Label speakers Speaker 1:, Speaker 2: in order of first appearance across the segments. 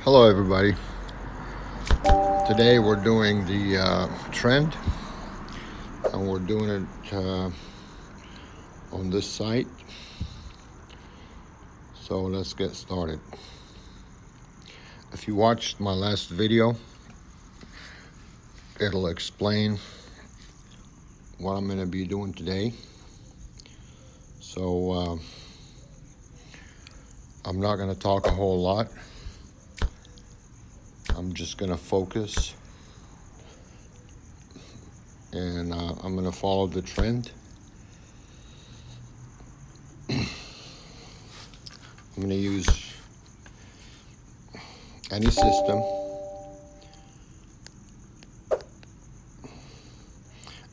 Speaker 1: Hello everybody. Today we're doing the trend, and we're doing it on this site. So let's get started. If you watched my last video, it'll explain what I'm going to be doing today. So I'm not going to talk a whole lot. I'm just going to focus, and I'm going to follow the trend. I'm going to use any system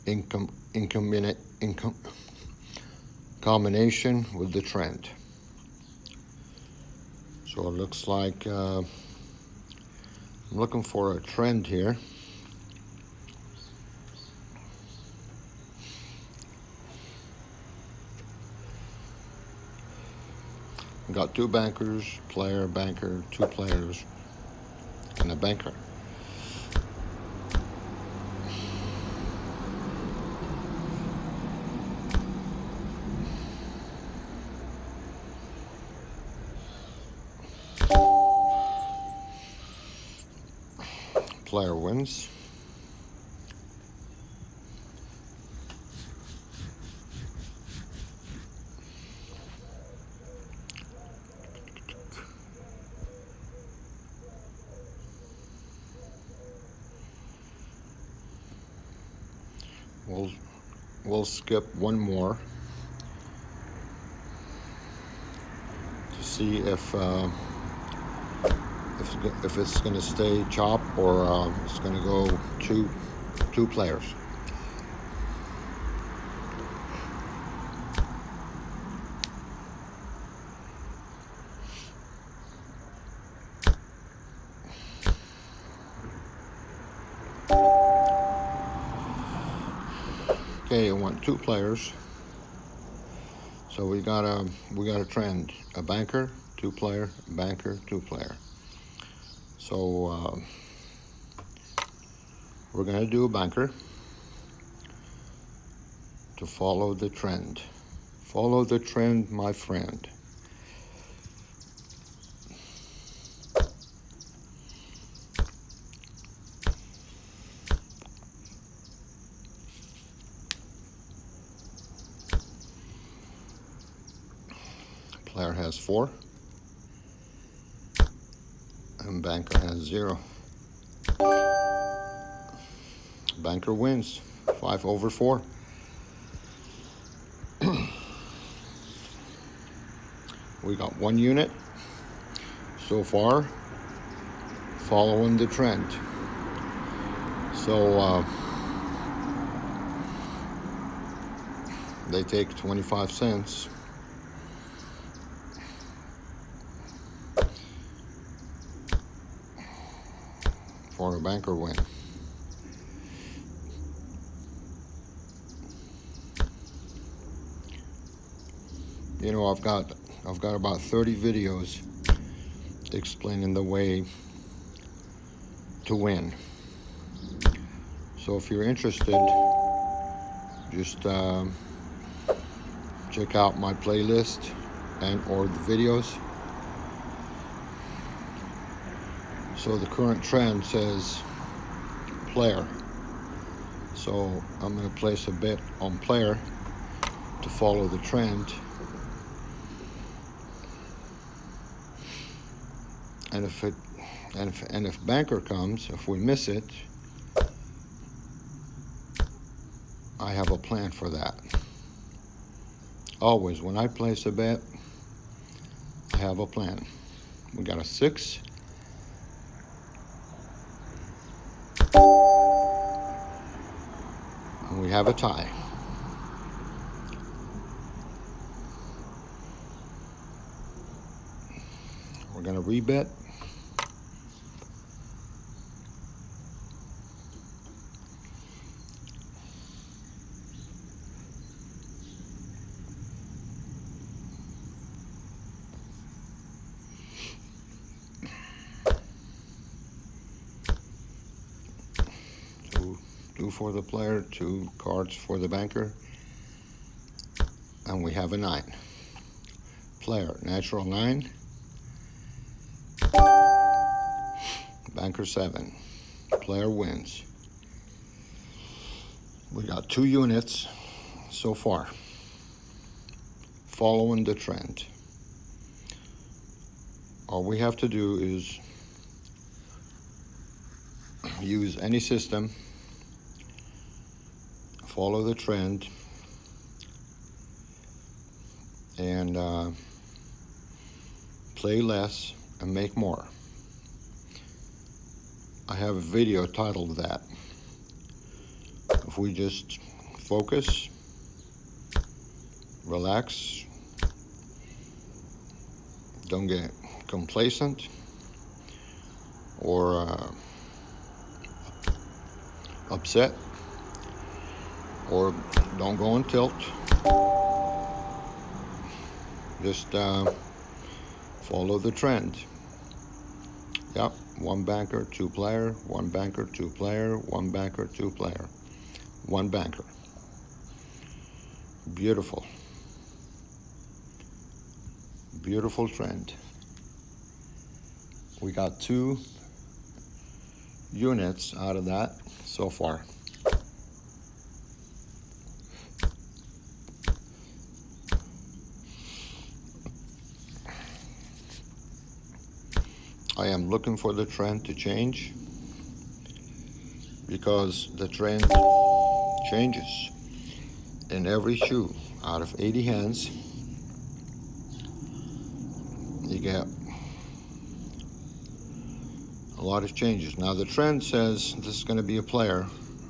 Speaker 1: in combination with the trend. So it looks like I'm looking for a trend here. We got two bankers, player, banker, two players, and a banker. Player wins. We'll skip one more to see if it's going to stay chop or it's going to go two players. Okay, I want two players. So we got a trend: a banker, two player, banker, two player. So we're going to do a banker to follow the trend. Follow the trend, my friend. Player has 4, and banker has 0. Banker wins 5/4. We got 1 unit so far following the trend. So they take 25 cents. For a banker win. You know, I've got about 30 videos explaining the way to win. So if you're interested, just check out my playlist or the videos. So the current trend says player. So I'm going to place a bet on player to follow the trend. And if banker comes, if we miss it, I have a plan for that. Always, when I place a bet, I have a plan. We got a 6. And we have a tie. We're going to rebet. for the player, 2 cards for the banker, and we have a 9. Player, natural 9, banker 7. Player wins. We got 2 units so far, following the trend. All we have to do is use any system, follow the trend, and play less and make more. I have a video titled that. If we just focus, relax, don't get complacent or upset, or don't go on tilt. Just follow the trend. Yep, 1 banker, 2 player, 1 banker, 2 player, 1 banker, 2 player, 1 banker. Beautiful. Beautiful trend. We got 2 units out of that so far. I am looking for the trend to change, because the trend changes in every shoe. Out of 80 hands, you get a lot of changes. Now the trend says this is going to be a player,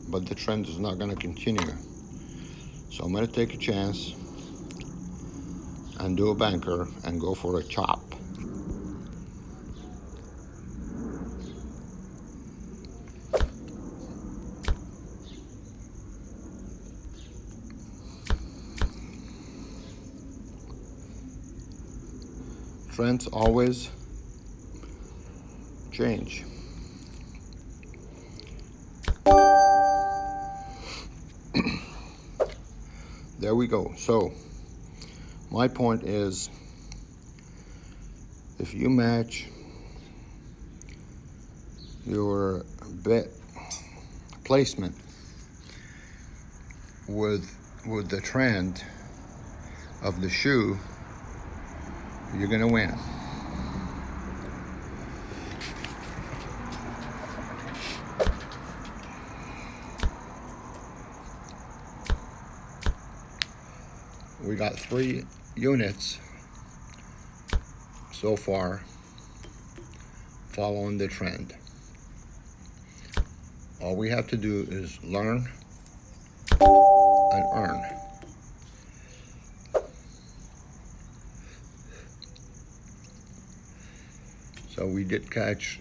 Speaker 1: but the trend is not going to continue. So I'm going to take a chance and do a banker and go for a chop. Trends always change. There we go. So my point is, if you match your bet placement with the trend of the shoe, you're gonna win. We got 3 units so far following the trend. All we have to do is learn and earn. So we did catch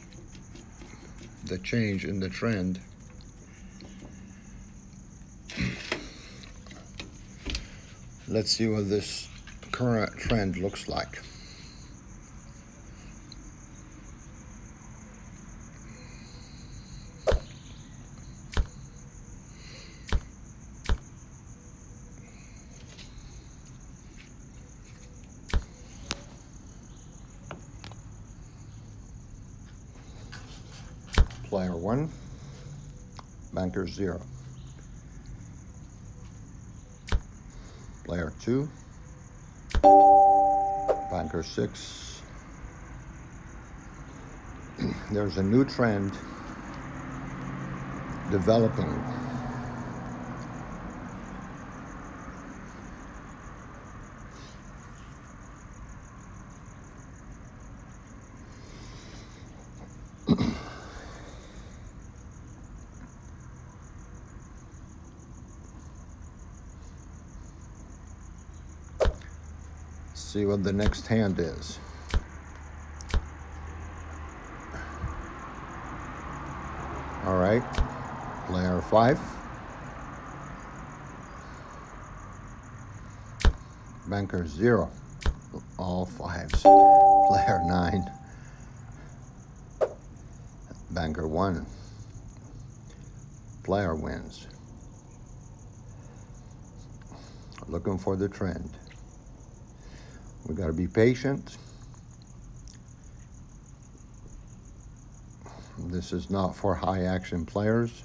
Speaker 1: the change in the trend. Let's see what this current trend looks like. Player 1, banker 0. Player 2, banker 6. There's a new trend developing. See what the next hand is. All right, player 5, banker 0, all 5s. Player 9, banker 1, player wins. Looking for the trend. We got to be patient. This is not for high action players.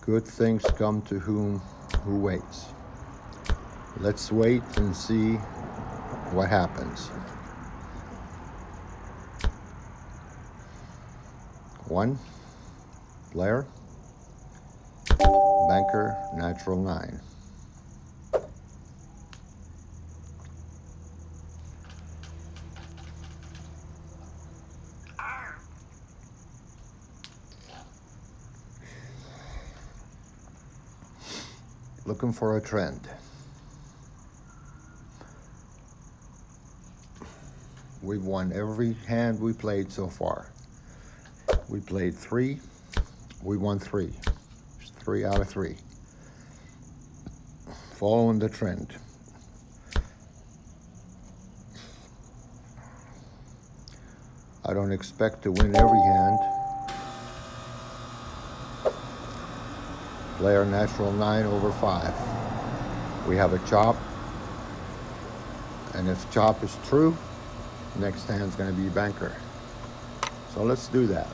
Speaker 1: Good things come to who waits. Let's wait and see what happens. 1 player, banker, natural 9. Looking for a trend. We've won every hand we played so far. We played 3, we won 3. 3 out of 3. Following the trend. I don't expect to win every hand. Player natural 9 over 5. We have a chop. And if chop is true, next hand's going to be banker. So let's do that.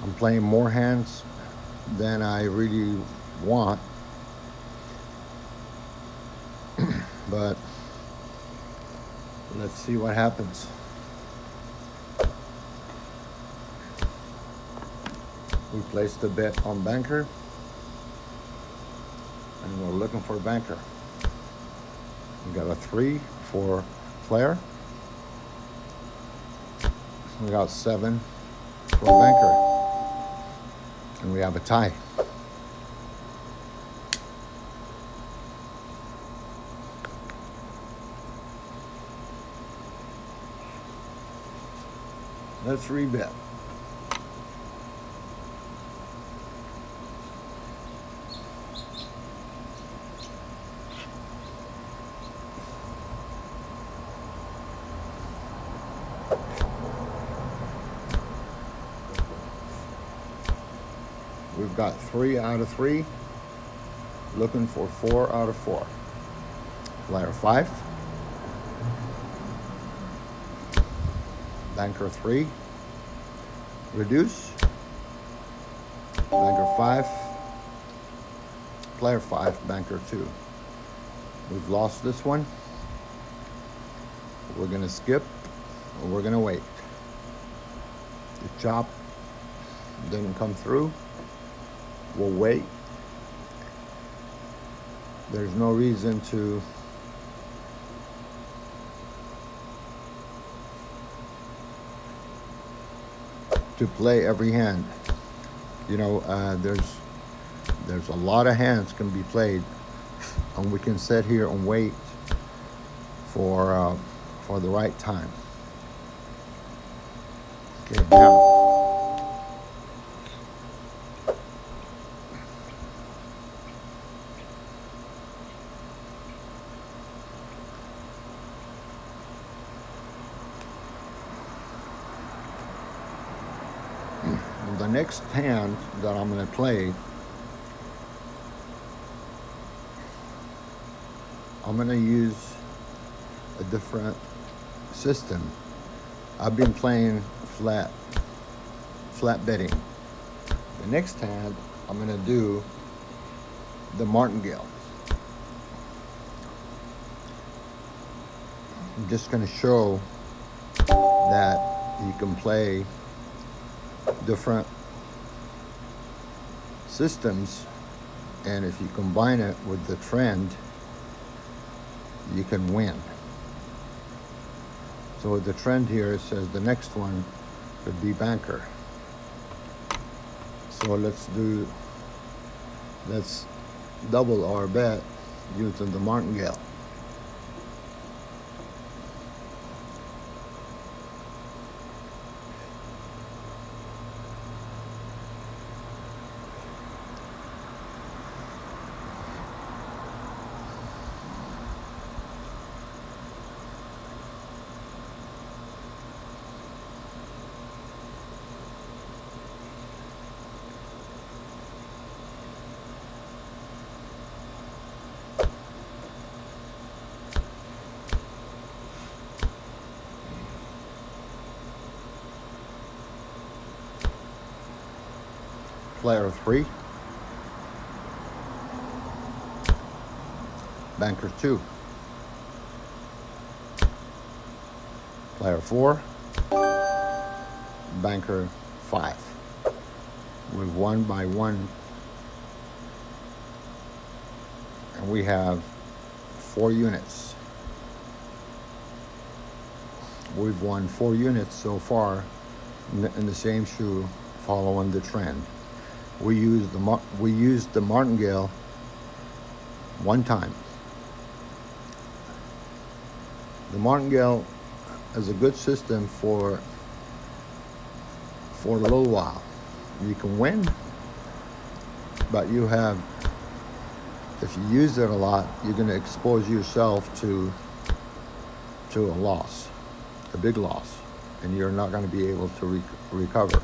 Speaker 1: I'm playing more hands than I really want. But let's see what happens. We placed a bet on banker, and we're looking for banker. We got a 3 for player. We got 7 for banker, and we have a tie. Let's rebet. We've got 3 out of 3. Looking for 4 out of 4. Player 5. Banker 3. Reduce. Banker 5. Player 5. Banker 2. We've lost this one. We're going to skip, or we're going to wait. The chop didn't come through. We'll wait. There's no reason to play every hand. You know, there's a lot of hands can be played, and we can sit here and wait for the right time. Okay, now. The next hand that I'm going to play, I'm going to use a different system. I've been playing flat betting. The next hand, I'm going to do the Martingale. I'm just going to show that you can play different systems, and if you combine it with the trend, you can win. So the trend here, it says the next one could be banker. So let's double our bet using the Martingale. Player 3, banker 2, player 4, banker 5. We've won by 1, and we have 4 units. We've won 4 units so far in the same shoe, following the trend. We used the Martingale one time. The Martingale is a good system for a little while. You can win, but if you use it a lot, you're going to expose yourself to a loss, a big loss, and you're not going to be able to recover.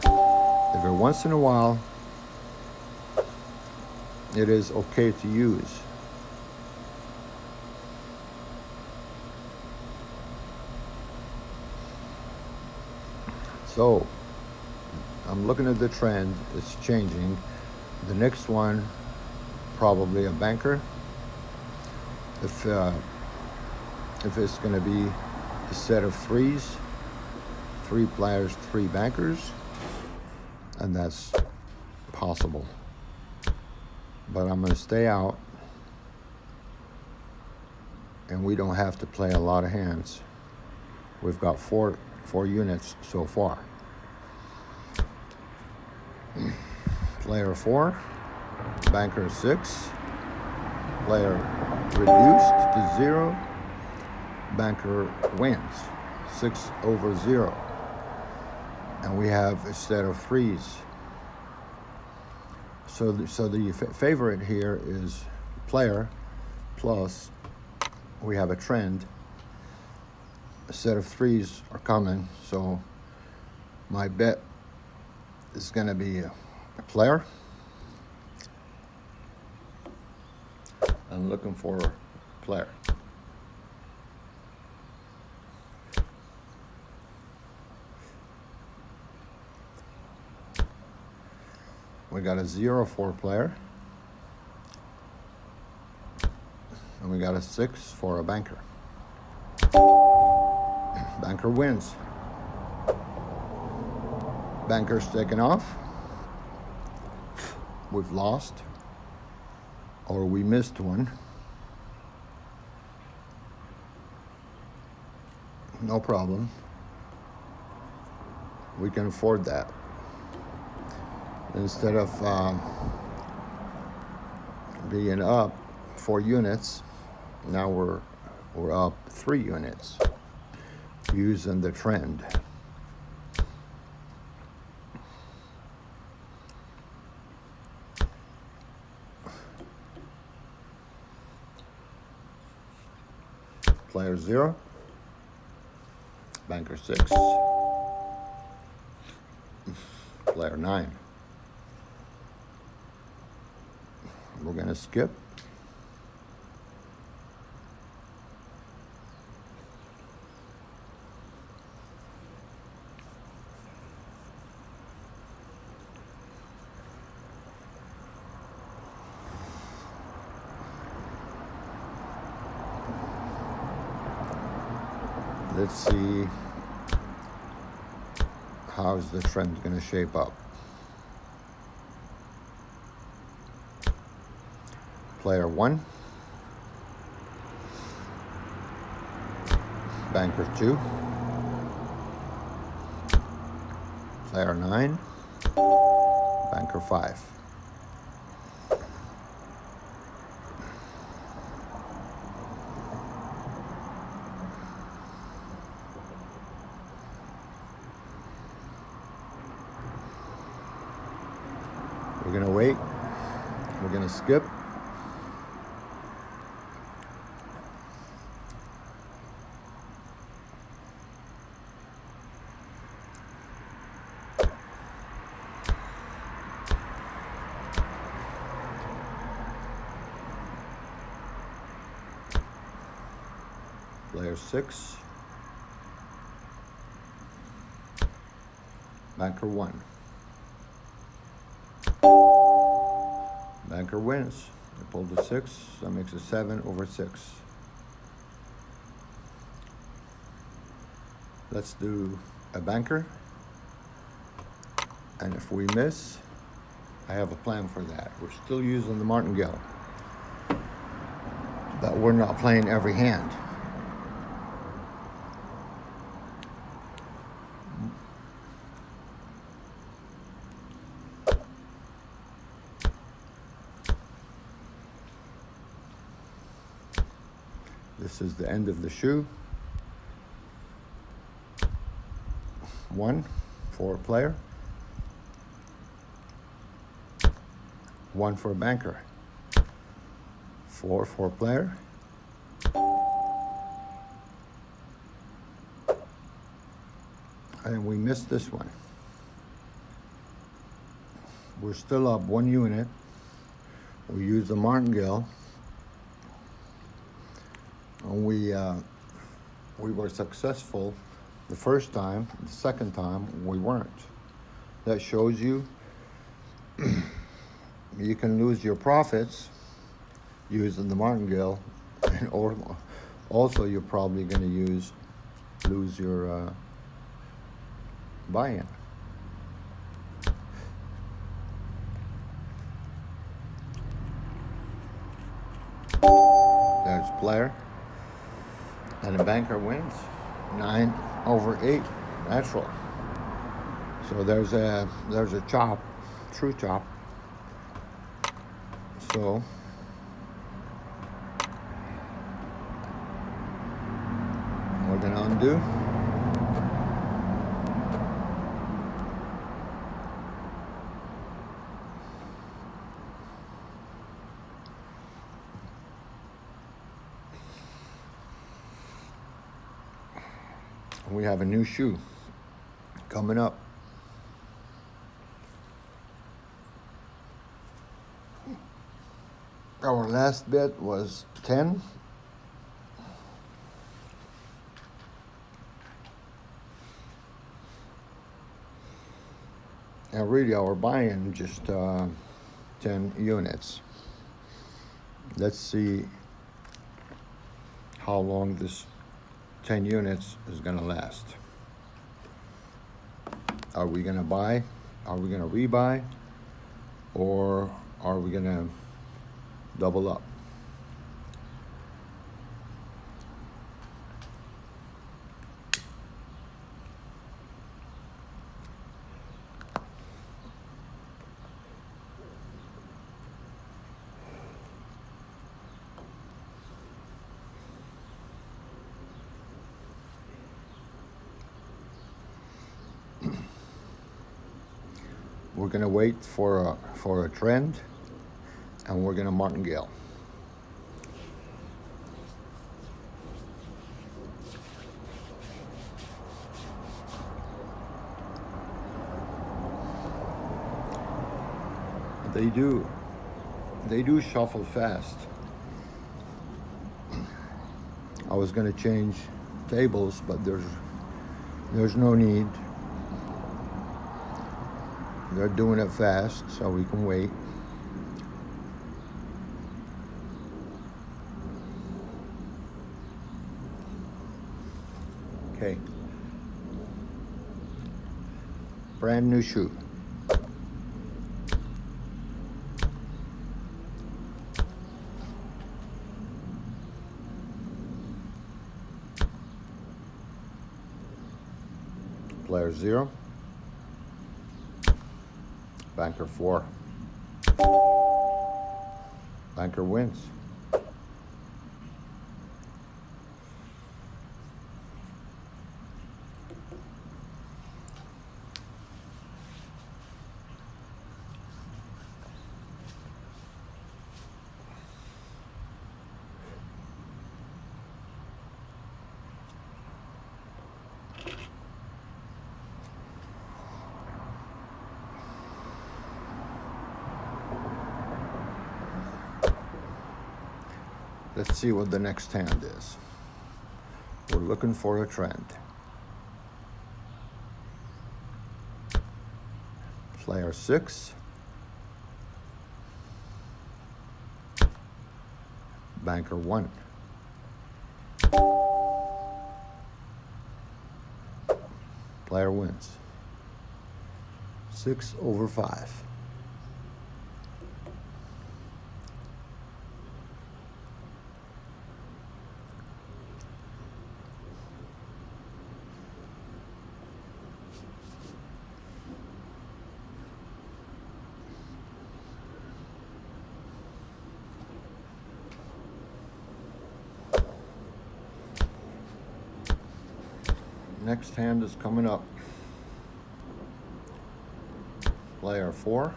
Speaker 1: Every once in a while, it is okay to use. So, I'm looking at the trend, it's changing. The next one, probably a banker. If it's going to be a set of 3s, 3 players, 3 bankers, and that's possible. But I'm going to stay out, and we don't have to play a lot of hands. We've got four units so far. Player 4, banker 6, player reduced to 0, banker wins 6/0, and we have a set of 3s. So the favorite here is player, plus we have a trend. A set of 3s are coming, so my bet is going to be a player. I'm looking for a player. We got a 0-4 player, and we got a 6 for a banker. Banker wins. Banker's taken off. We've lost, or we missed one. No problem. We can afford that. Instead of being up 4 units, now we're up 3 units using the trend. Player 0, banker 6, player 9. We're going to skip. Let's see how's the trend going to shape up. Player 1, banker 2, player 9, banker 5. We're going to wait. We're going to skip. Player 6, banker 1. Banker wins. I pulled the 6, that makes it 7 over 6. Let's do a banker. And if we miss, I have a plan for that. We're still using the Martingale, but we're not playing every hand. This is the end of the shoe. 1 for a player. 1 for a banker. 4 for a player. And we missed this one. We're still up 1 unit. We use the Martingale. And we were successful the first time. The second time we weren't. That shows you you can lose your profits using the Martingale, or also you're probably going to lose your buy-in. There's player, and the banker wins 9 over 8 natural. So there's a chop, true chop. So we're gonna undo. We have a new shoe coming up. Our last bet was 10. And really our buy-in just 10 units. Let's see how long this 10 units is gonna last. Are we gonna buy? Are we gonna rebuy? Or are we gonna double up? We're gonna wait for a trend, and we're gonna Martingale. They do shuffle fast. I was gonna change tables, but there's no need. They're doing it fast, so we can wait. Okay. Brand new shoe. Player 0. Banker 4. Banker wins. Let's see what the next hand is. We're looking for a trend. Player 6. Banker 1. Player wins. 6/5. Next hand is coming up. Player 4.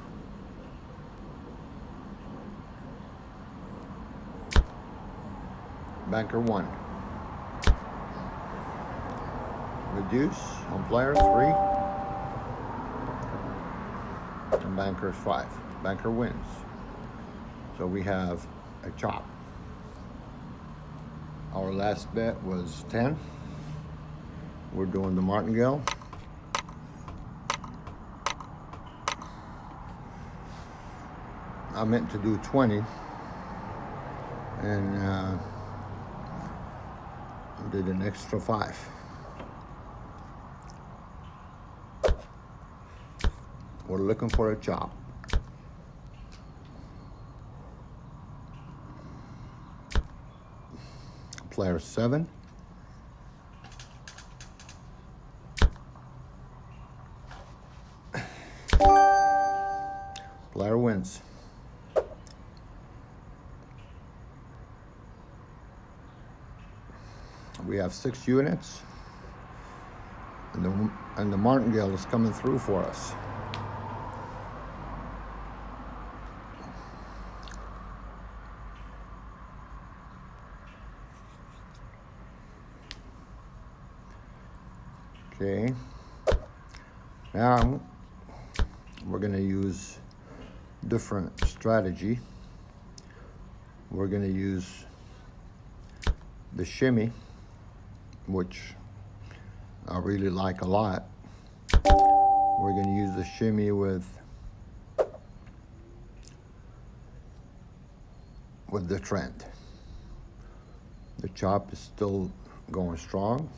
Speaker 1: Banker 1. Reduce on player 3. And banker 5. Banker wins. So we have a chop. Our last bet was 10. We're doing the Martingale. I meant to do 20 and did an extra 5. We're looking for a chop. Player 7. Player wins. We have 6 units, and the Martingale is coming through for us. Okay, now we're going to use different strategy. We're going to use the shimmy, which I really like a lot. We're going to use the shimmy with the trend. The chop is still going strong,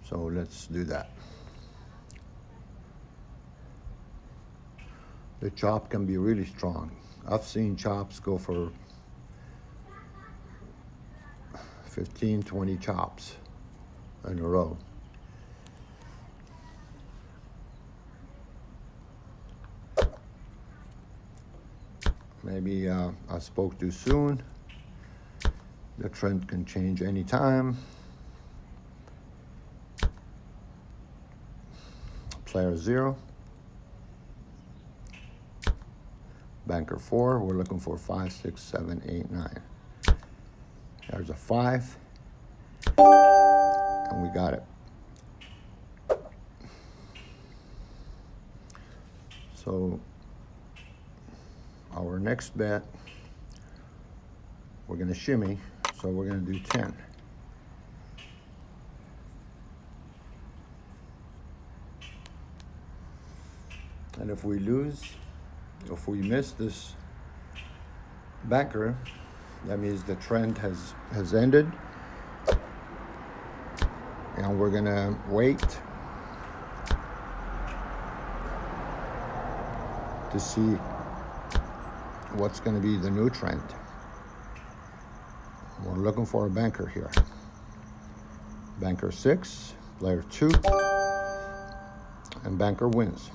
Speaker 1: so let's do that. The chop can be really strong. I've seen chops go for 15, 20 chops in a row. Maybe I spoke too soon. The trend can change anytime. Player 0. Banker 4. We're looking for 5, 6, 7, 8, 9. There's a 5. And we got it. So our next bet, we're going to shimmy, so we're going to do 10. And if we lose, if we miss this banker, that means the trend has ended, and we're going to wait to see what's going to be the new trend. We're looking for a banker here. Banker 6, player 2, and banker wins.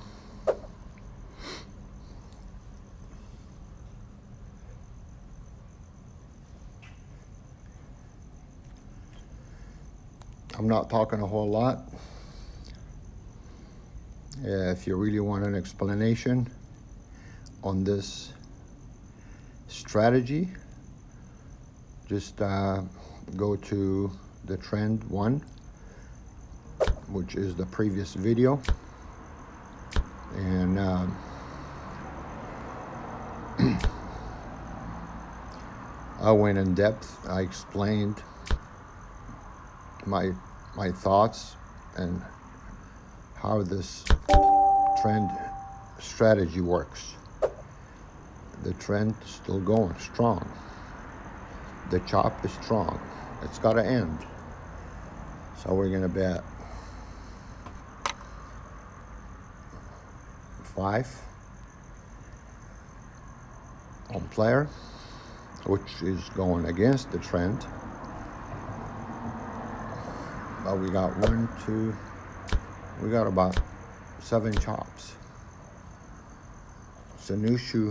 Speaker 1: I'm not talking a whole lot. If you really want an explanation on this strategy, just go to the trend 1, which is the previous video, and I went in depth. I explained my thoughts and how this trend strategy works. The trend is still going strong. the chop is strong. It's got to end. So we're going to bet 5 on player, which is going against the trend. But we got we got about 7 chops. It's a new shoe.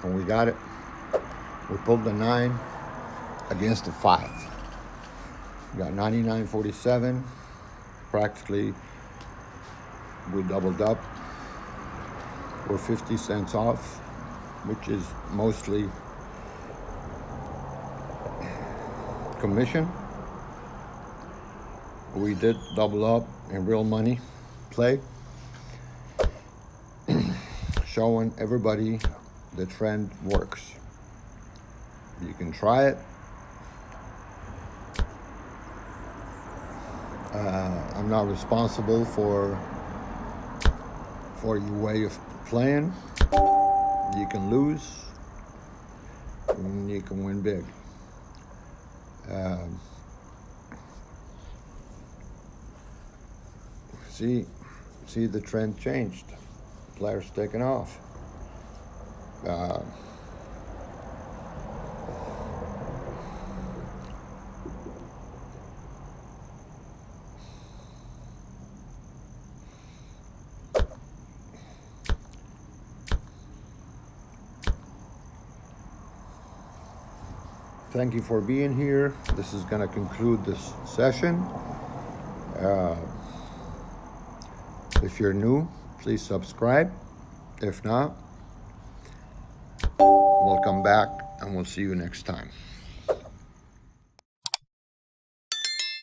Speaker 1: And we got it. We pulled the 9 against the 5. We got 99.47. Practically, we doubled up. We're 50 cents off, which is mostly commission. We did double up in real money play, showing everybody the trend works. You can try it. I'm not responsible for your way of playing. You can lose, and you can win big. See the trend changed. Players taking off. Thank you for being here. This is going to conclude this session. If you're new, please subscribe. If not, we'll come back and we'll see you next time.